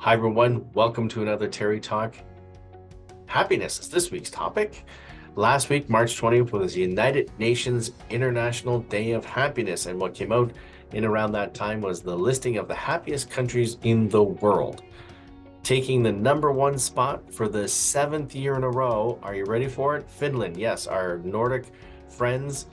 Hi, everyone. Welcome to another Terry Talk. Happiness is this week's topic. Last week, March 20th, was the United Nations International Day of Happiness. And what came out in around that time was the listing of the happiest countries in the world. Taking the #1 spot for the 7th year in a row. Are you ready for it? Finland. Yes, our Nordic friends.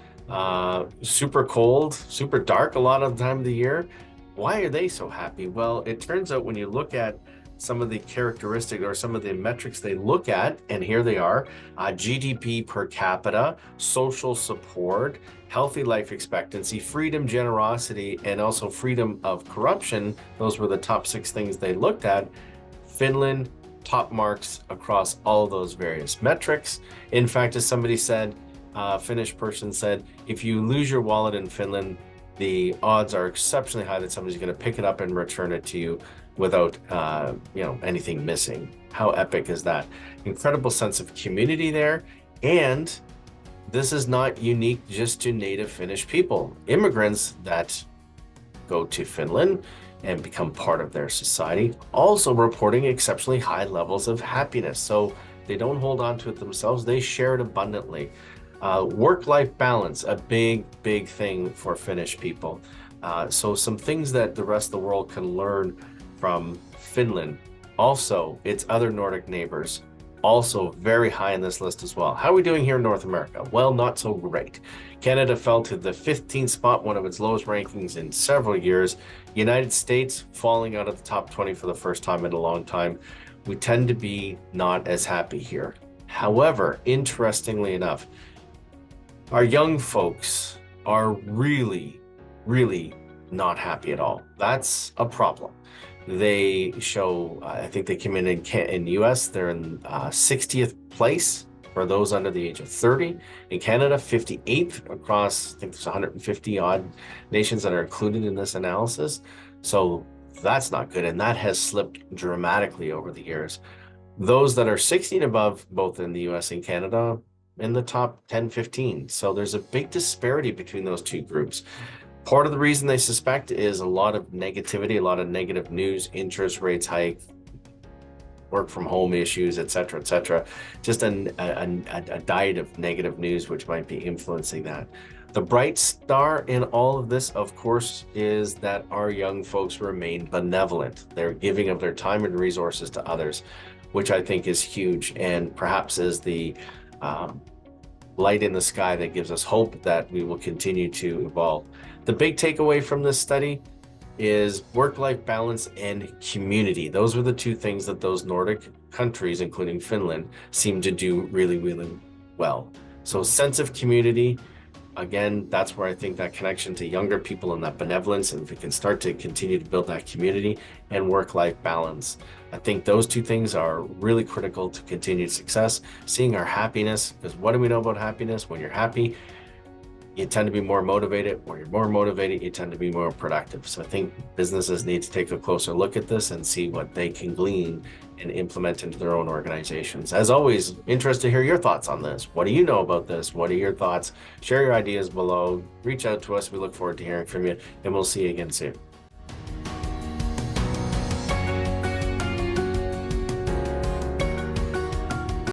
Super cold, super dark a lot of the time of the year. Why are they so happy? Well, it turns out when you look at some of the characteristics or some of the metrics they look at, and here they are, GDP per capita, social support, healthy life expectancy, freedom, generosity, and also freedom of corruption. Those were the top 6 things they looked at. Finland, top marks across all those various metrics. In fact, as somebody said, a Finnish person said, if you lose your wallet in Finland, the odds are exceptionally high that somebody's going to pick it up and return it to you without anything missing. How epic is that? Incredible sense of community there. And this is not unique just to native Finnish people. Immigrants that go to Finland and become part of their society also reporting exceptionally high levels of happiness. So they don't hold on to it themselves, they share it abundantly. Work-life balance, a big thing for Finnish people. So some things that the rest of the world can learn from Finland. Also, its other Nordic neighbors, also very high on this list as well. How are we doing here in North America? Well, not so great. Canada fell to the 15th spot, one of its lowest rankings in several years. United States falling out of the top 20 for the first time in a long time. We tend to be not as happy here. However, interestingly enough, our young folks are really not happy at all. That's a problem. They show, I think they came in the US, they're in 60th place for those under the age of 30. In Canada, 58th across, I think there's 150 odd nations that are included in this analysis. So that's not good. And that has slipped dramatically over the years. Those that are 60 and above, both in the US and Canada, in the top 10, 15. So there's a big disparity between those two groups. Part of the reason they suspect is a lot of negativity, a lot of negative news, interest rates hike, work from home issues, et cetera, just a diet of negative news, which might be influencing that. The bright star in all of this, of course, is that our young folks remain benevolent. They're giving of their time and resources to others, which I think is huge and perhaps is the light in the sky that gives us hope that we will continue to evolve. The big takeaway from this study is work-life balance and community. Those were the two things that those Nordic countries, including Finland, seem to do really well. So sense of community, again, that's where I think that connection to younger people and that benevolence, and if we can start to continue to build that community and work-life balance, I think those two things are really critical to continued success. Seeing our happiness, because what do we know about happiness? When you're happy, you tend to be more motivated. When you're more motivated, you tend to be more productive. So I think businesses need to take a closer look at this and see what they can glean and implement into their own organizations. As always, interested to hear your thoughts on this. What do you know about this? What are your thoughts? Share your ideas below. Reach out to us. We look forward to hearing from you, and we'll see you again soon.